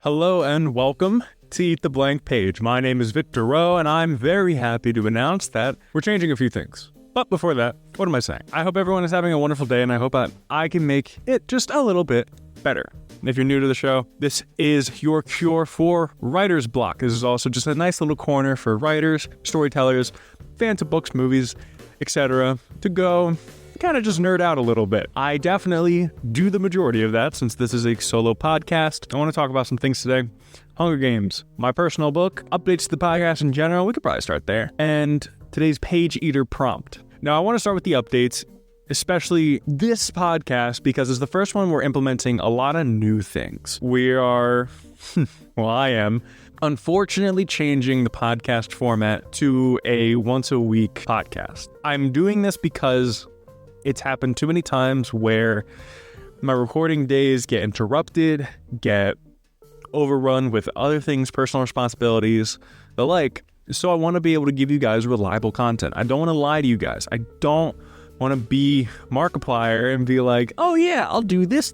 Hello and welcome to Eat the Blank Page. My name is Victor Rowe, and I'm very happy to announce that we're changing a few things. But before that, what am I saying? I hope everyone is having a wonderful day, and I hope I can make it just a little bit better. If you're new to the show, this is your cure for writer's block. This is also just a nice little corner for writers, storytellers, fans of books, movies, etc. to go kind of just nerd out a little bit. I definitely do the majority of that since this is a solo podcast. I want to talk about some things today. Hunger Games, my personal book, updates to the podcast in general. We could probably start there. And today's page eater prompt. Now, I want to start with the updates, especially this podcast, because it's the first one we're implementing a lot of new things. We are, I am, unfortunately changing the podcast format to a once-a-week podcast. I'm doing this because it's happened too many times where my recording days get interrupted, get overrun with other things, personal responsibilities, the like. So I want to be able to give you guys reliable content. I don't want to lie to you guys. I don't want to be Markiplier and be like, oh yeah, I'll do this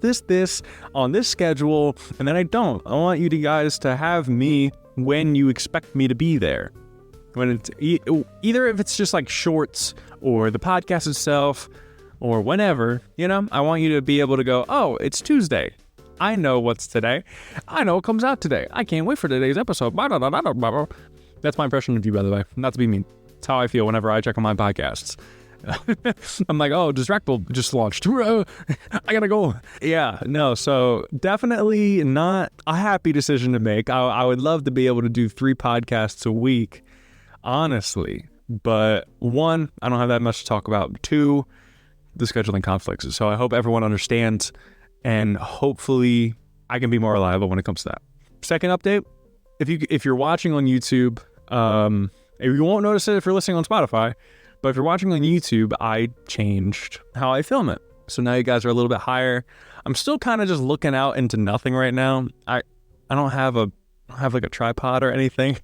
on this schedule, and then I don't. I want you guys to have me when you expect me to be there. When it's either if it's just like shorts or the podcast itself or whenever, I want you to be able to go, oh, it's Tuesday. I know what's today. I know what comes out today. I can't wait for today's episode. That's my impression of you, by the way. Not to be mean. It's how I feel whenever I check on my podcasts. I'm like, oh, Distractable just launched. I gotta go. Yeah, no, so definitely not a happy decision to make. I would love to be able to do 3 podcasts a week, honestly. But 1, I don't have that much to talk about. 2, the scheduling conflicts. So I hope everyone understands, and hopefully I can be more reliable when it comes to that. Second update, if you're watching on YouTube, you won't notice it if you're listening on Spotify, but if you're watching on YouTube, I changed how I film it. So now you guys are a little bit higher. I'm still kind of just looking out into nothing right now. I don't have like a tripod or anything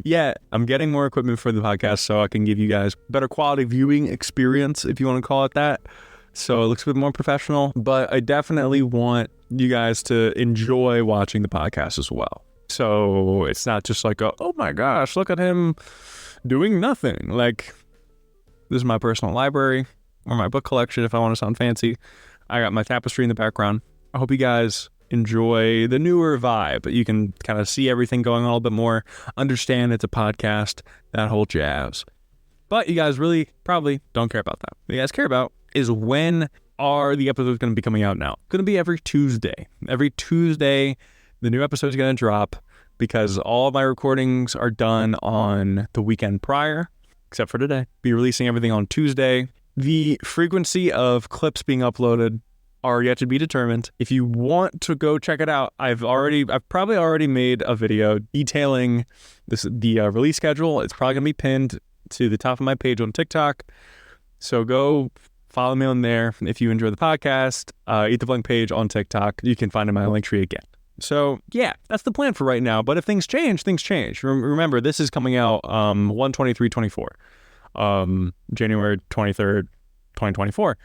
yet. I'm getting more equipment for the podcast so I can give you guys better quality viewing experience, if you want to call it that. So it looks a bit more professional, but I definitely want you guys to enjoy watching the podcast as well. So it's not just like, oh my gosh, look at him doing nothing. Like, this is my personal library or my book collection, if I want to sound fancy. I got my tapestry in the background. I hope you guys enjoy the newer vibe. You can kind of see everything going on a little bit more, understand it's a podcast, that whole jazz. But you guys really probably don't care about that. What you guys care about is when are the episodes going to be coming out now. It's going to be every Tuesday. Every Tuesday, the new episode is going to drop because all of my recordings are done on the weekend prior, except for today. Be releasing everything on Tuesday. The frequency of clips being uploaded are yet to be determined. If you want to go check it out, I've probably already made a video detailing the release schedule. It's probably going to be pinned to the top of my page on TikTok. So go follow me on there. If you enjoy the podcast, Eat the Blank Page on TikTok. You can find it in my link tree again. So yeah, that's the plan for right now. But if things change, things change. Remember, this is coming out 1/23/24, January 23rd, 2024.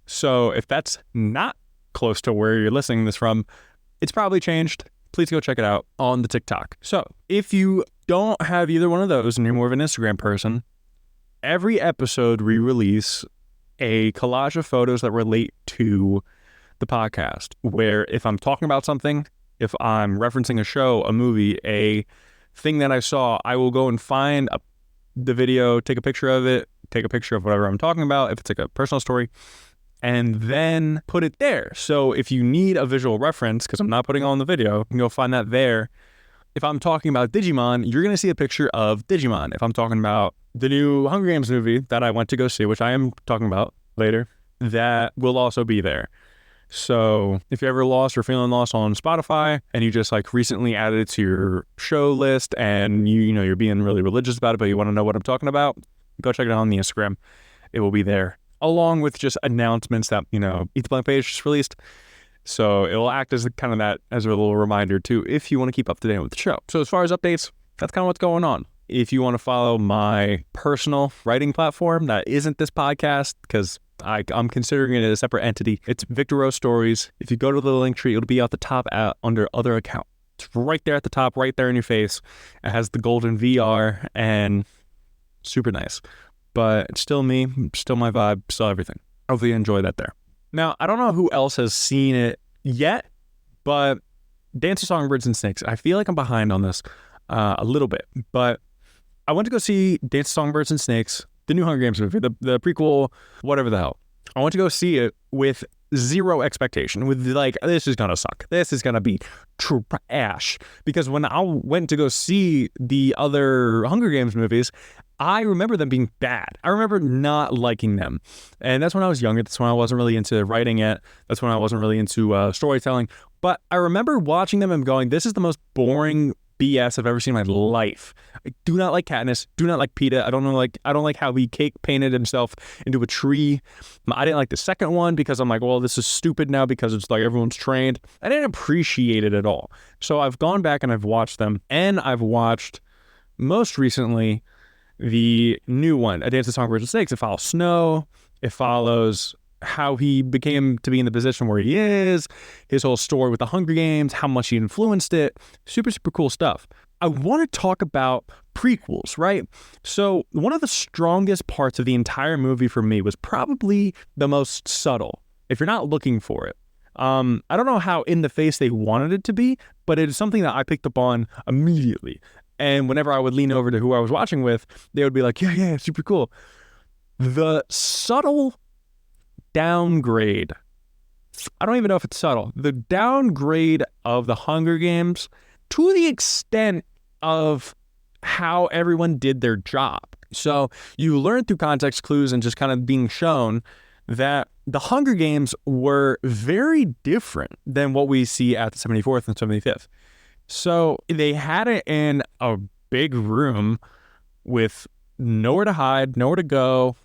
So if that's not close to where you're listening this from, it's probably changed. Please go check it out on the TikTok. So if you don't have either one of those and you're more of an Instagram person, every episode we release a collage of photos that relate to the podcast, where if I'm talking about something, if I'm referencing a show, a movie, a thing that I saw, I will go and find the video, take a picture of it, take a picture of whatever I'm talking about, if it's like a personal story, and then put it there. So if you need a visual reference, because I'm not putting on the video, you can go find that there. If I'm talking about Digimon, you're going to see a picture of Digimon. If I'm talking about the new Hunger Games movie that I went to go see, which I am talking about later, that will also be there. So if you're ever lost or feeling lost on Spotify and you just like recently added it to your show list and you're being really religious about it, but you want to know what I'm talking about, go check it out on the Instagram. It will be there, along with just announcements that, Eat the Blank Page just released. So it'll act as kind of that, as a little reminder too, if you want to keep up to date with the show. So as far as updates, that's kind of what's going on. If you want to follow my personal writing platform that isn't this podcast, because I'm considering it a separate entity, it's Victor Rowe Stories. If you go to the link tree, it'll be at the top under other account. It's right there at the top, right there in your face. It has the golden VR and super nice. But it's still me, still my vibe, still everything. Hopefully you enjoy that there. Now, I don't know who else has seen it yet, but Dance of Songbirds and Snakes, I feel like I'm behind on this a little bit. But I went to go see Dance of Songbirds and Snakes, the new Hunger Games movie, the prequel, whatever the hell. I went to go see it with zero expectation, with like, this is gonna suck. This is gonna be trash. Because when I went to go see the other Hunger Games movies, I remember them being bad. I remember not liking them. And that's when I was younger. That's when I wasn't really into writing yet. That's when I wasn't really into storytelling. But I remember watching them and going, this is the most boring BS I've ever seen in my life. I do not like Katniss. Do not like Peeta. I don't like how he cake painted himself into a tree. I didn't like the second one because I'm like, well, this is stupid now because it's like everyone's trained. I didn't appreciate it at all. So I've gone back and I've watched them, and I've watched most recently the new one, A Dance of Songbirds and Snakes. It follows Snow. It follows how he became to be in the position where he is, his whole story with the Hunger Games, how much he influenced it. Super, super cool stuff. I want to talk about prequels, right? So one of the strongest parts of the entire movie for me was probably the most subtle, if you're not looking for it. I don't know how in the face they wanted it to be, but it is something that I picked up on immediately. And whenever I would lean over to who I was watching with, they would be like, yeah, super cool. The subtle downgrade, I don't even know if it's subtle, the downgrade of the Hunger Games to the extent of how everyone did their job. So you learn through context clues and just kind of being shown that the Hunger Games were very different than what we see at the 74th and 75th. So they had it in a big room with nowhere to hide, nowhere to go,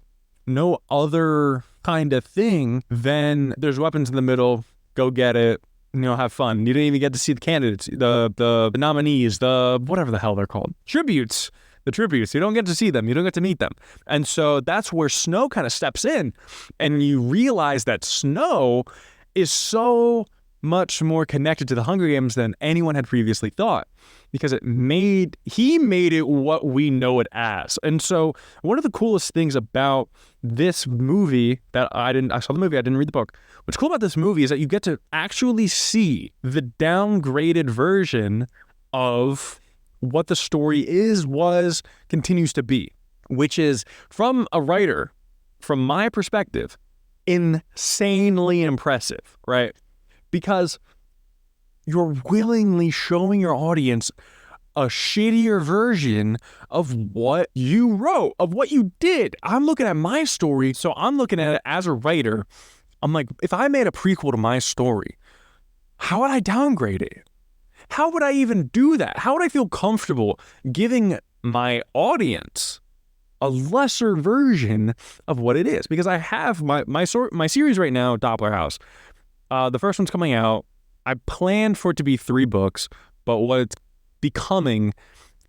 no other kind of thing than there's weapons in the middle, go get it, have fun. You didn't even get to see the candidates, the nominees, the whatever the hell they're called, tributes. The tributes, you don't get to see them, you don't get to meet them. And so that's where Snow kind of steps in, and you realize that Snow is so much more connected to the Hunger Games than anyone had previously thought, because he made it what we know it as. And so one of the coolest things about this movie I saw the movie, I didn't read the book. What's cool about this movie is that you get to actually see the downgraded version of what the story continues to be, which is, from a writer, from my perspective, insanely impressive, right? Because you're willingly showing your audience a shittier version of what you wrote, of what you did. I'm looking at my story, so I'm looking at it as a writer. I'm like, if I made a prequel to my story, how would I downgrade it? How would I even do that? How would I feel comfortable giving my audience a lesser version of what it is? Because I have my series right now, Doppler House. The first one's coming out. I planned for it to be 3 books, but what it's becoming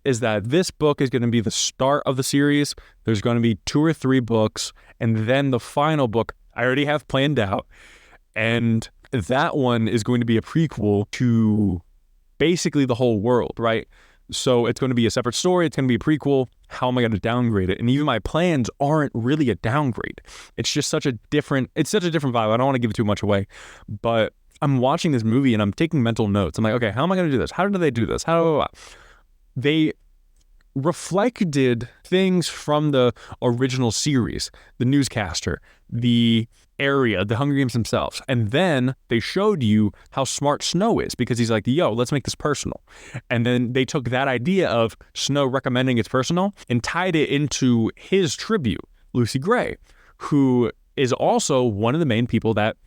is that this book is going to be the start of the series. There's going to be 2 or 3 books, and then the final book I already have planned out, and that one is going to be a prequel to basically the whole world, right? So it's going to be a separate story. It's going to be a prequel. How am I going to downgrade it? And even my plans aren't really a downgrade. It's just such a different vibe. I don't want to give too much away, but I'm watching this movie and I'm taking mental notes. I'm like, okay, how am I going to do this? How do they do this? They reflected things from the original series, the newscaster, the area, the Hunger Games themselves. And then they showed you how smart Snow is, because he's like, yo, let's make this personal. And then they took that idea of Snow recommending it's personal and tied it into his tribute, Lucy Gray, who is also one of the main people that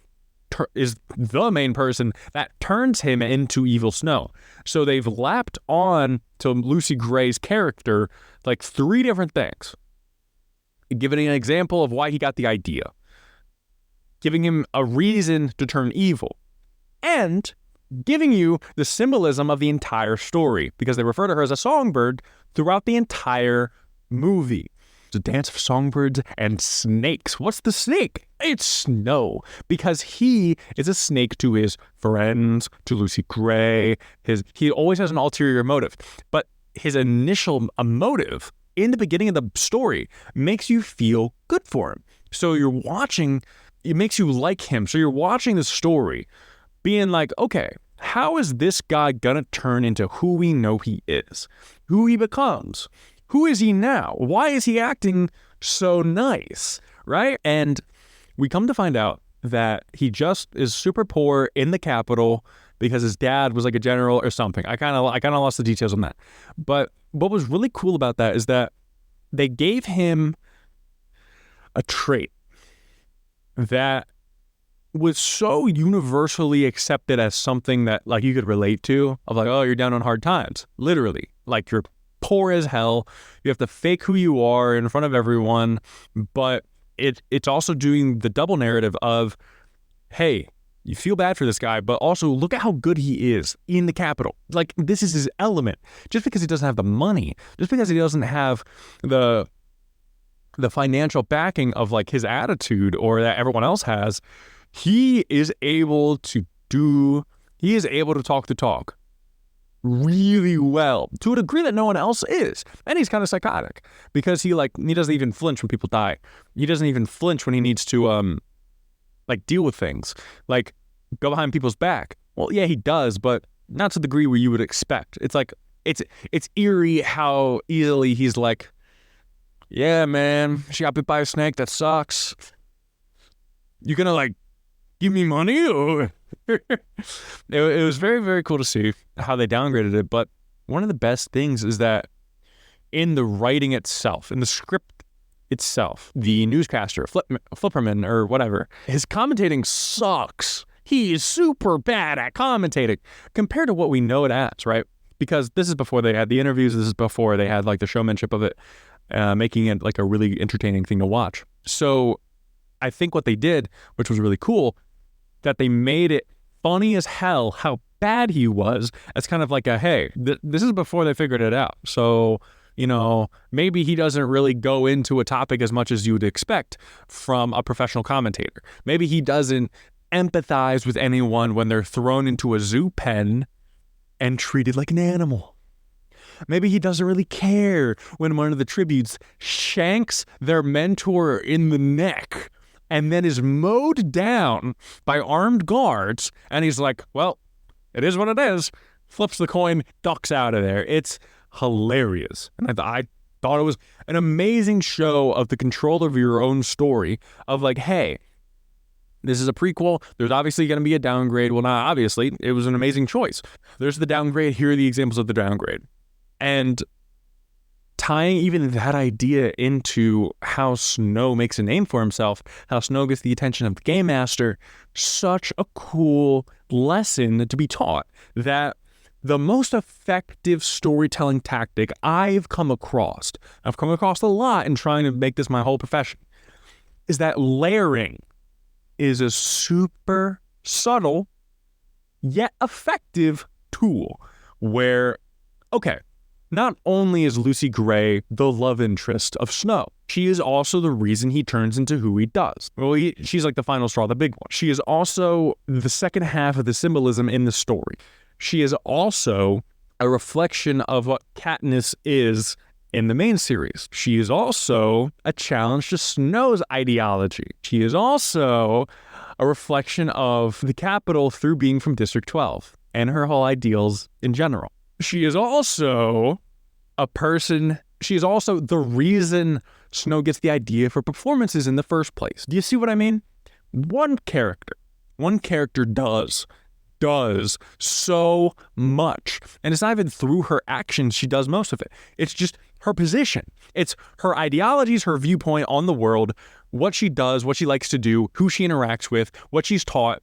is the main person that turns him into Evil Snow. So they've lapped on to Lucy Gray's character like 3 different things. Giving an example of why he got the idea, giving him a reason to turn evil, and giving you the symbolism of the entire story, because they refer to her as a songbird throughout the entire movie. a dance of songbirds and snakes. What's the snake? It's Snow, because he is a snake to his friends, to Lucy Gray. He always has an ulterior motive, but his initial motive in the beginning of the story makes you feel good for him. So you're watching, it makes you like him. So you're watching the story being like, okay, how is this guy gonna turn into who we know he is? Who he becomes? Who is he now? Why is he acting so nice, right? And we come to find out that he just is super poor in the capital because his dad was like a general or something. I kind of lost the details on that. But what was really cool about that is that they gave him a trait that was so universally accepted as something that like you could relate to, of like, oh, you're down on hard times. Literally, like you're poor as hell. You have to fake who you are in front of everyone. But it's also doing the double narrative of, hey, you feel bad for this guy, but also look at how good he is in the capital. Like, this is his element. Just because he doesn't have the money, just because he doesn't have the financial backing of like his attitude or that everyone else has, he is able to talk the talk really well to a degree that no one else is. And he's kind of psychotic because he doesn't even flinch when people die. He doesn't even flinch when he needs to like deal with things, like go behind people's back. Well, yeah, he does, but not to the degree where you would expect. It's like, it's eerie how easily he's like, yeah, man, she got bit by a snake. That sucks. You gonna like give me money? Or it was very, very cool to see how they downgraded it. But one of the best things is that in the writing itself, in the script itself, the newscaster, Flipperman or whatever, his commentating sucks. He is super bad at commentating compared to what we know it as, right? Because this is before they had the interviews. This is before they had like the showmanship of it, making it like a really entertaining thing to watch. So I think what they did, which was really cool, that they made it funny as hell how bad he was as kind of like a, hey, this is before they figured it out. So, you know, maybe he doesn't really go into a topic as much as you would expect from a professional commentator. Maybe he doesn't empathize with anyone when they're thrown into a zoo pen and treated like an animal. Maybe he doesn't really care when one of the tributes shanks their mentor in the neck and then is mowed down by armed guards, and he's like, well, it is what it is, flips the coin, ducks out of there. It's hilarious. And I thought it was an amazing show of the control of your own story, of like, hey, this is a prequel. There's obviously going to be a downgrade. Well, not obviously. It was an amazing choice. There's the downgrade. Here are the examples of the downgrade. And tying even that idea into how Snow makes a name for himself, how Snow gets the attention of the Game Master, such a cool lesson to be taught, that the most effective storytelling tactic I've come across a lot in trying to make this my whole profession, is that layering is a super subtle yet effective tool where, okay, not only is Lucy Gray the love interest of Snow, she is also the reason he turns into who he does. Well, she's like the final straw, the big one. She is also the second half of the symbolism in the story. She is also a reflection of what Katniss is in the main series. She is also a challenge to Snow's ideology. She is also a reflection of the Capitol through being from District 12 and her whole ideals in general. She is also she is also the reason Snow gets the idea for performances in the first place. Do you see what I mean? One character does so much. And it's not even through her actions she does most of it. It's just her position. It's her ideologies, her viewpoint on the world, what she does, what she likes to do, who she interacts with, what she's taught,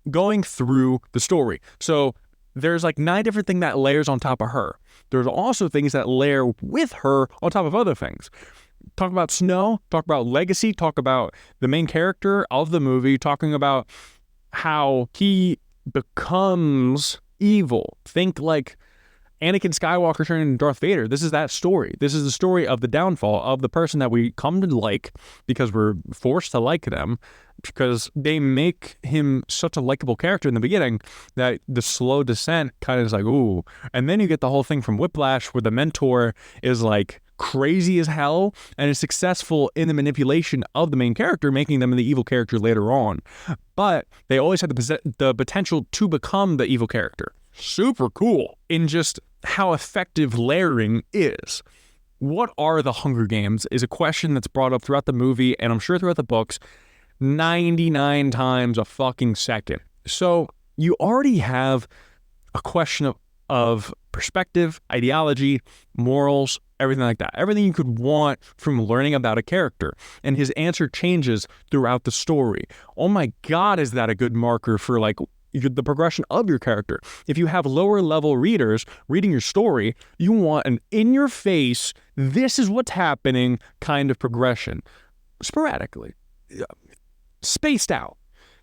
going through the story. So there's like 9 different things that layers on top of her. There's also things that layer with her on top of other things. Talk about Snow, talk about legacy, talk about the main character of the movie, talking about how he becomes evil. Think like Anakin Skywalker turning into Darth Vader. This is that story. This is the story of the downfall of the person that we come to like because we're forced to like them, because they make him such a likable character in the beginning that the slow descent kind of is like, ooh. And then you get the whole thing from Whiplash where the mentor is like crazy as hell and is successful in the manipulation of the main character, making them the evil character later on. But they always had the potential to become the evil character. Super cool in just how effective layering is. What are the Hunger Games is a question that's brought up throughout the movie, and I'm sure throughout the books, 99 times a fucking second. So you already have a question of perspective, ideology, morals, everything like that. Everything you could want from learning about a character. And his answer changes throughout the story. Oh my God, is that a good marker for like the progression of your character? If you have lower level readers reading your story, you want an in your face, this is what's happening kind of progression. Sporadically. Spaced out.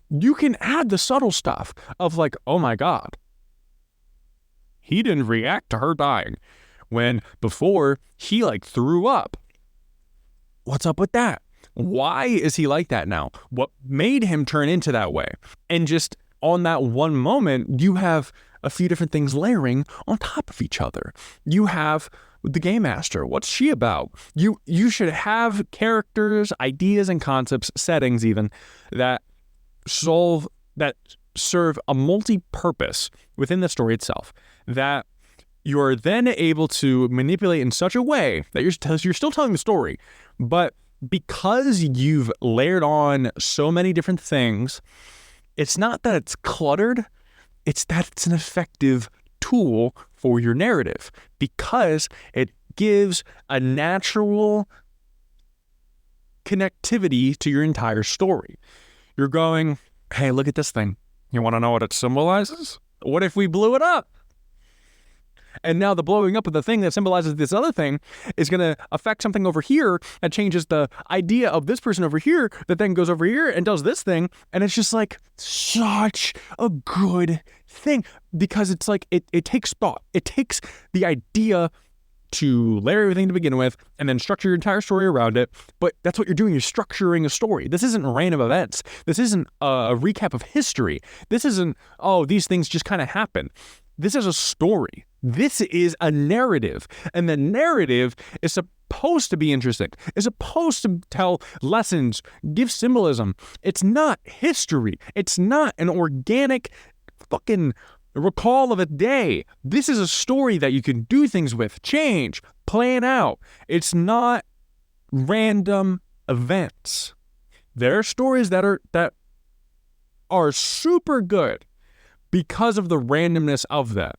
You can add the subtle stuff of like, oh my God, he didn't react to her dying when before he like threw up. What's up with that? Why is he like that now? What made him turn into that way? And just on that one moment, you have a few different things layering on top of each other. You have the Game Master. What's she about? You should have characters, ideas, and concepts, settings even, that serve a multi-purpose within the story itself, that you're then able to manipulate in such a way that you're still telling the story, but because you've layered on so many different things, it's not that it's cluttered, it's that it's an effective tool for your narrative because it gives a natural connectivity to your entire story. You're going, hey, look at this thing. You want to know what it symbolizes? What if we blew it up? And now the blowing up of the thing that symbolizes this other thing is going to affect something over here that changes the idea of this person over here that then goes over here and does this thing. And it's just like such a good thing because it's like it takes thought. It takes the idea to layer everything to begin with and then structure your entire story around it. But that's what you're doing. You're structuring a story. This isn't random events. This isn't a recap of history. This isn't, oh, these things just kind of happen. This is a story. This is a narrative. And the narrative is supposed to be interesting. It's supposed to tell lessons, give symbolism. It's not history. It's not an organic fucking recall of a day. This is a story that you can do things with, change, plan out. It's not random events. There are stories that are super good because of the randomness of that.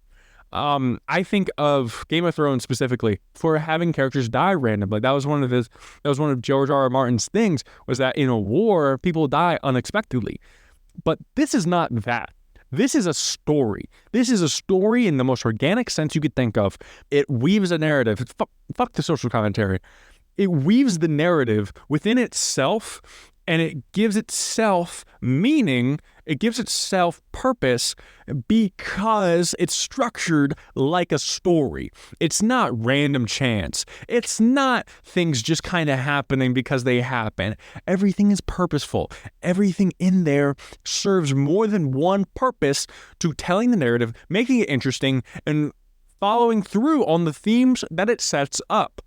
I think of Game of Thrones specifically for having characters die randomly. That was one of George R.R. Martin's things, was that in a war, people die unexpectedly. But this is not that. This is a story. This is a story in the most organic sense you could think of. It weaves a narrative. Fuck the social commentary. It weaves the narrative within itself, and it gives itself meaning. It gives itself purpose because it's structured like a story. It's not random chance. It's not things just kind of happening because they happen. Everything is purposeful. Everything in there serves more than one purpose to telling the narrative, making it interesting, and following through on the themes that it sets up.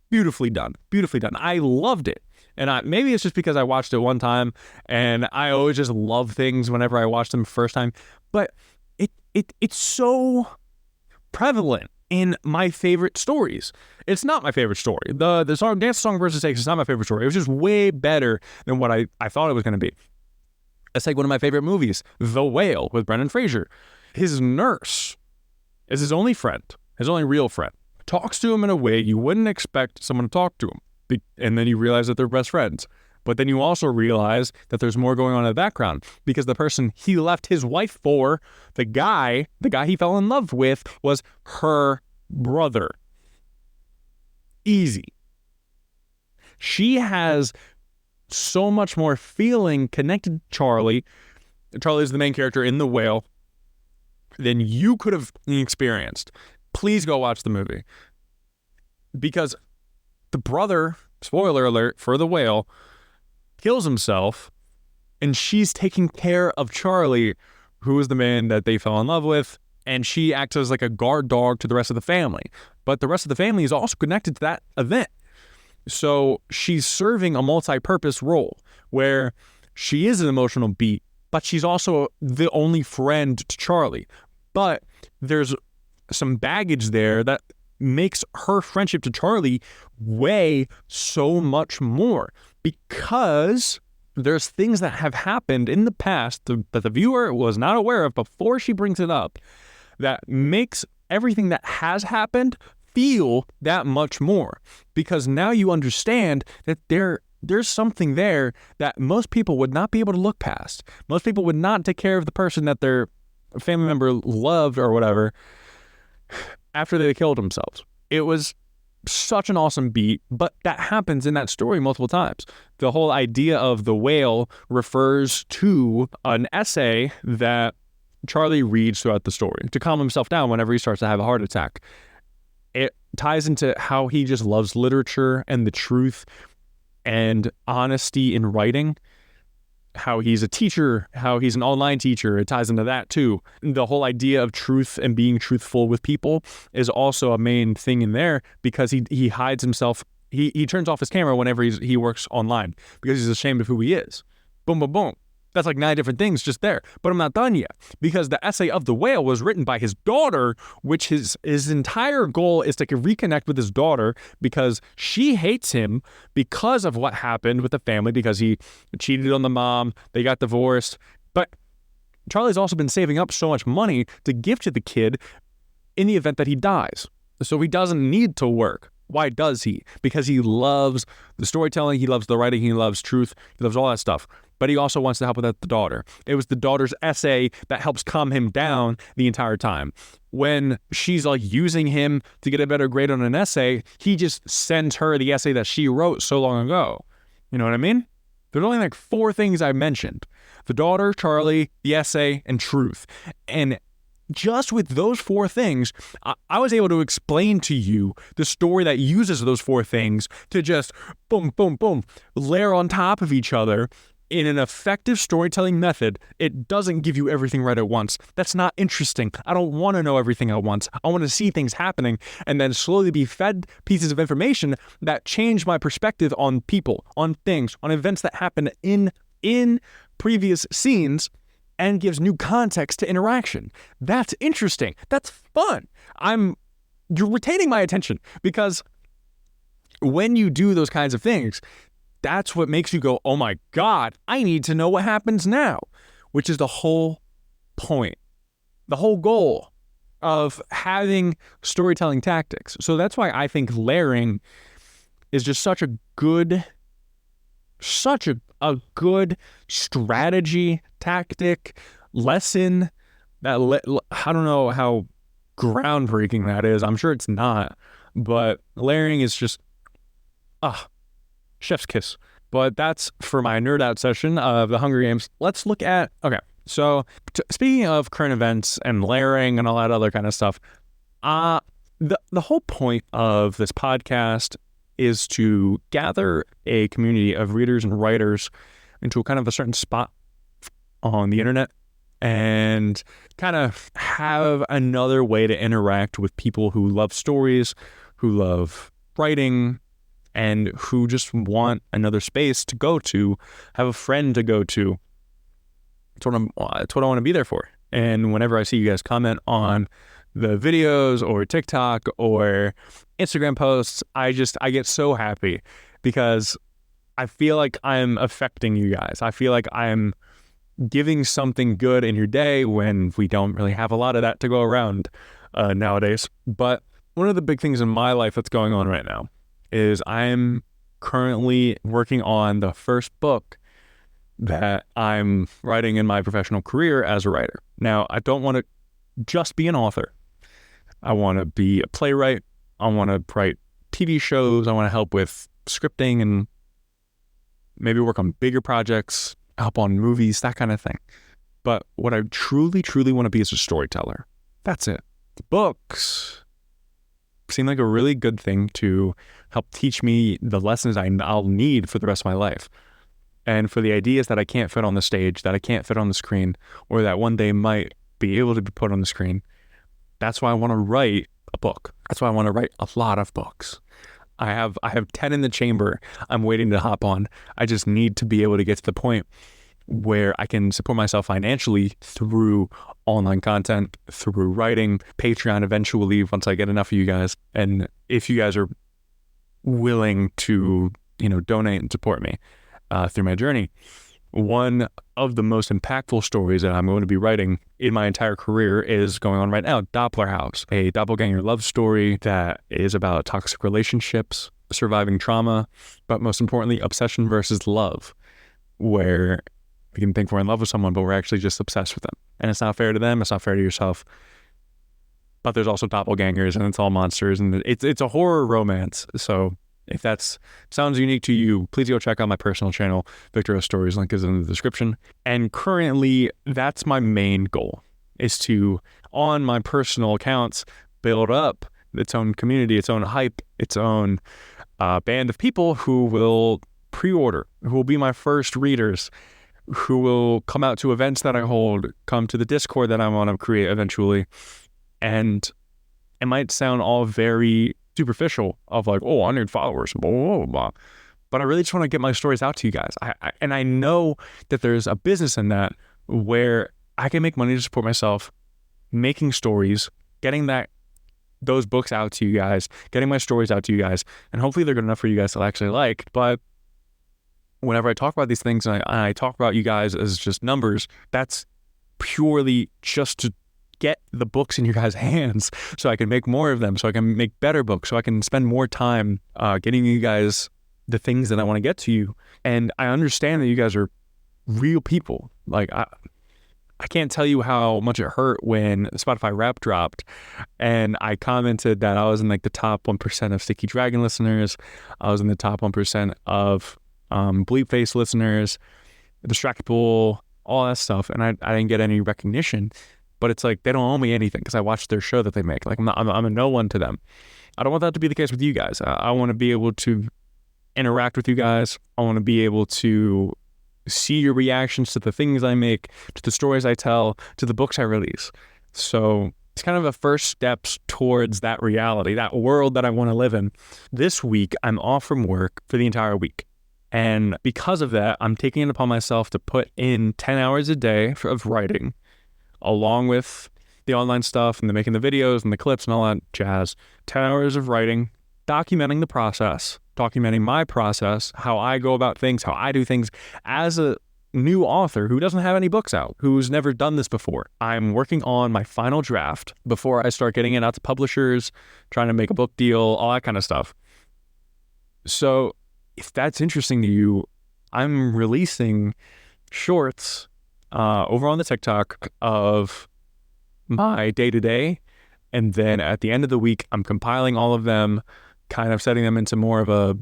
Beautifully done. Beautifully done. I loved it. And maybe it's just because I watched it one time and I always just love things whenever I watch them first time. But it's so prevalent in my favorite stories. It's not my favorite story. The song Dance Song versus Takes is not my favorite story. It was just way better than what I thought it was going to be. It's like one of my favorite movies, The Whale with Brendan Fraser. His nurse is his only friend, his only real friend. Talks to him in a way you wouldn't expect someone to talk to him. And then you realize that they're best friends. But then you also realize that there's more going on in the background because the person he left his wife for, the guy he fell in love with, was her brother. Easy. She has so much more feeling connected to Charlie. Charlie is the main character in The Whale. than you could have experienced. Please go watch the movie. Because the brother, spoiler alert for The Whale, kills himself, and she's taking care of Charlie, who is the man that they fell in love with, and she acts as like a guard dog to the rest of the family. But the rest of the family is also connected to that event. So she's serving a multi-purpose role where she is an emotional beat, but she's also the only friend to Charlie. But there's some baggage there that makes her friendship to Charlie weigh so much more, because there's things that have happened in the past that the viewer was not aware of before she brings it up that makes everything that has happened feel that much more, because now you understand that there's something there that most people would not be able to look past. Most people would not take care of the person that their family member loved or whatever after they killed themselves. It was such an awesome beat, but that happens in that story multiple times. The whole idea of the whale refers to an essay that Charlie reads throughout the story to calm himself down whenever he starts to have a heart attack. It ties into how he just loves literature and the truth and honesty in writing, how he's a teacher, how he's an online teacher. It ties into that too. The whole idea of truth and being truthful with people is also a main thing in there, because he hides himself. He turns off his camera whenever he works online because he's ashamed of who he is. Boom, boom, boom. That's like 9 different things just there. But I'm not done yet, because the essay of The Whale was written by his daughter, which his entire goal is to reconnect with his daughter, because she hates him because of what happened with the family, because he cheated on the mom, they got divorced. But Charlie's also been saving up so much money to give to the kid in the event that he dies. So he doesn't need to work. Why does he? Because he loves the storytelling, he loves the writing, he loves truth, he loves all that stuff. But he also wants to help with the daughter. It was the daughter's essay that helps calm him down the entire time. When she's like using him to get a better grade on an essay, he just sends her the essay that she wrote so long ago. You know what I mean? There's only like 4 things I mentioned: the daughter, Charlie, the essay, and truth. And just with those 4 things, I was able to explain to you the story that uses those 4 things to just boom, boom, boom, layer on top of each other in an effective storytelling method. It doesn't give you everything right at once. That's not interesting. I don't want to know everything at once. I want to see things happening and then slowly be fed pieces of information that change my perspective on people, on things, on events that happen in previous scenes, and gives new context to interaction. That's interesting. That's fun. You're retaining my attention, because when you do those kinds of things, that's what makes you go, oh my God, I need to know what happens now, which is the whole point, the whole goal of having storytelling tactics. So that's why I think layering is just such a good strategy, tactic, lesson. I don't know how groundbreaking that is. I'm sure it's not, but layering is just, chef's kiss. But that's for my nerd out session of the Hunger Games. Let's look at, so speaking of current events and layering and all that other kind of stuff, the whole point of this podcast is to gather a community of readers and writers into a kind of a certain spot on the internet and kind of have another way to interact with people who love stories, who love writing, and who just want another space to go to, have a friend to go to. It's what I want to be there for. And whenever I see you guys comment on the videos or TikTok or Instagram posts, I get so happy, because I feel like I'm affecting you guys. I feel like I'm giving something good in your day when we don't really have a lot of that to go around nowadays. But one of the big things in my life that's going on right now is I'm currently working on the first book that I'm writing in my professional career as a writer. Now, I don't want to just be an author. I want to be a playwright. I want to write TV shows. I want to help with scripting and maybe work on bigger projects, help on movies, that kind of thing. But what I truly, truly want to be is a storyteller. That's it. The books seem like a really good thing to help teach me the lessons I'll need for the rest of my life. And for the ideas that I can't fit on the stage, that I can't fit on the screen, or that one day might be able to be put on the screen. That's why I want to write a book. That's why I want to write a lot of books. I have 10 in the chamber I'm waiting to hop on. I just need to be able to get to the point where I can support myself financially through online content, through writing, Patreon eventually once I get enough of you guys. And if you guys are willing to, donate and support me through my journey. One of the most impactful stories that I'm going to be writing in my entire career is going on right now, Doppler House, a doppelganger love story that is about toxic relationships, surviving trauma, but most importantly, obsession versus love, where we can think we're in love with someone, but we're actually just obsessed with them. And it's not fair to them, it's not fair to yourself. But there's also doppelgangers, and it's all monsters, and it's a horror romance. So if that sounds unique to you, please go check out my personal channel, Victor O Stories. Link is in the description. And currently, that's my main goal, is to, on my personal accounts, build up its own community, its own hype, its own band of people who will pre-order, who will be my first readers, who will come out to events that I hold, come to the Discord that I want to create eventually. And it might sound all very superficial of like, oh, I need followers, blah, blah, blah. But I really just want to get my stories out to you guys. And I know that there's a business in that where I can make money to support myself, making stories, getting those books out to you guys, getting my stories out to you guys, and hopefully they're good enough for you guys to actually like. But whenever I talk about these things and I talk about you guys as just numbers, that's purely just to get the books in your guys' hands so I can make more of them, so I can make better books, so I can spend more time getting you guys the things that I want to get to you. And I understand that you guys are real people. Like, I can't tell you how much it hurt when Spotify Rap dropped and I commented that I was in like the top 1% of Sticky Dragon listeners. I was in the top 1% of Bleep Face listeners, Distractable, all that stuff. And I didn't get any recognition, but it's like, they don't owe me anything because I watched their show that they make. Like, I'm a no one to them. I don't want that to be the case with you guys. I want to be able to interact with you guys. I want to be able to see your reactions to the things I make, to the stories I tell, to the books I release. So it's kind of the first steps towards that reality, that world that I want to live in. This week, I'm off from work for the entire week. And because of that, I'm taking it upon myself to put in 10 hours a day of writing, along with the online stuff and the making the videos and the clips and all that jazz. 10 hours of writing, documenting the process, documenting my process, how I go about things, how I do things as a new author who doesn't have any books out, who's never done this before. I'm working on my final draft before I start getting it out to publishers, trying to make a book deal, all that kind of stuff. So if that's interesting to you, I'm releasing shorts over on the TikTok of my day-to-day. And then at the end of the week, I'm compiling all of them, kind of setting them into more of a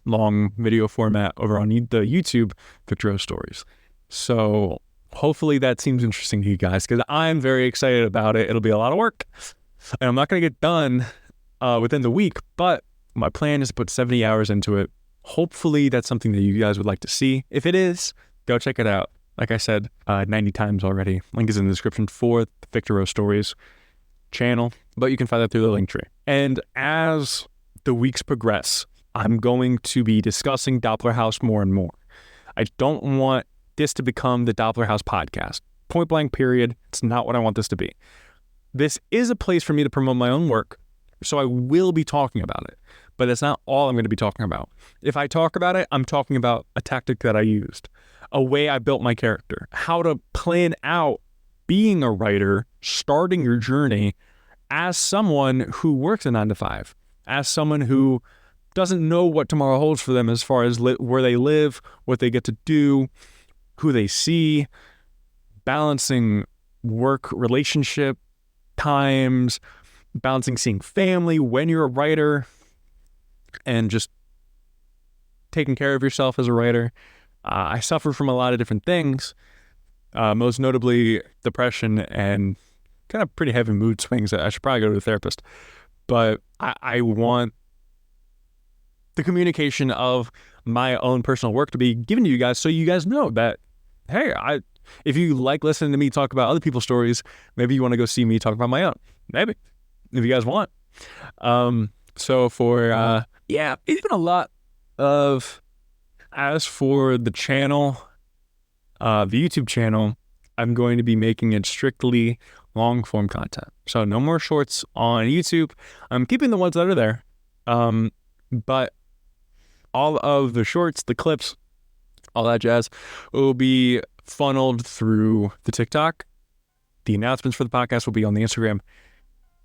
long video format over on the YouTube Victor O Stories. So hopefully that seems interesting to you guys, because I'm very excited about it. It'll be a lot of work, and I'm not going to get done within the week, but my plan is to put 70 hours into it. Hopefully that's something that you guys would like to see. If it is, go check it out. Like I said 90 times already. Link is in the description for the Victor O Stories channel, but you can find that through the link tree. And as the weeks progress, I'm going to be discussing Doppler House more and more. I don't want this to become the Doppler House podcast. Point blank, period. It's not what I want this to be. This is a place for me to promote my own work, so I will be talking about it, but it's not all I'm going to be talking about. If I talk about it, I'm talking about a tactic that I used, a way I built my character, how to plan out being a writer, starting your journey as someone who works a 9-to-5, as someone who doesn't know what tomorrow holds for them as far as where they live, what they get to do, who they see, balancing work, relationship times, balancing seeing family when you're a writer, and just taking care of yourself as a writer. I suffer from a lot of different things, most notably depression and kind of pretty heavy mood swings. I should probably go to a therapist. But I want the communication of my own personal work to be given to you guys so you guys know that, hey, if you like listening to me talk about other people's stories, maybe you want to go see me talk about my own. Maybe, if you guys want. So for, it's been a lot of, as for the channel, the YouTube channel, I'm going to be making it strictly long form content. So no more shorts on YouTube. I'm keeping the ones that are there. But all of the shorts, the clips, all that jazz will be funneled through the TikTok. The announcements for the podcast will be on the Instagram.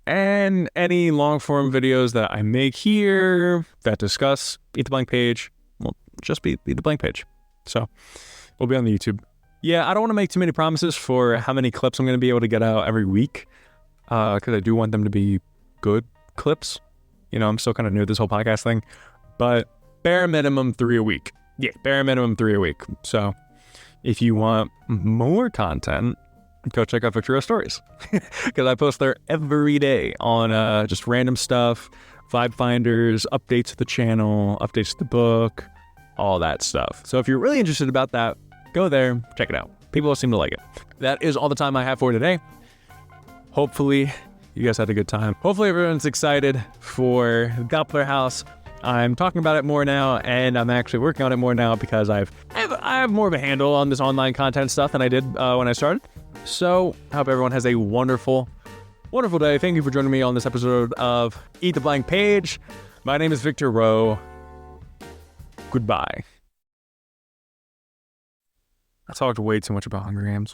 And any long form videos that I make here that discuss Eat the Blank Page will just be the blank page. So we'll be on the YouTube. Yeah, I don't want to make too many promises for how many clips I'm going to be able to get out every week, because I do want them to be good clips. I'm still kind of new to this whole podcast thing, but bare minimum 3 a week. Yeah, bare minimum 3 a week. So if you want more content, go check out Victor Row Stories, because I post there every day on just random stuff, vibe finders, updates to the channel, updates to the book, all that stuff. So if you're really interested about that, go there, check it out. People seem to like it. That is all the time I have for today. Hopefully you guys had a good time. Hopefully everyone's excited for Doppler House. I'm talking about it more now, and I'm actually working on it more now because I have more of a handle on this online content stuff than I did when I started. So I hope everyone has a wonderful, wonderful day. Thank you for joining me on this episode of Eat the Blank Page. My name is Victor Rowe. Goodbye. I talked way too much about Hunger Games.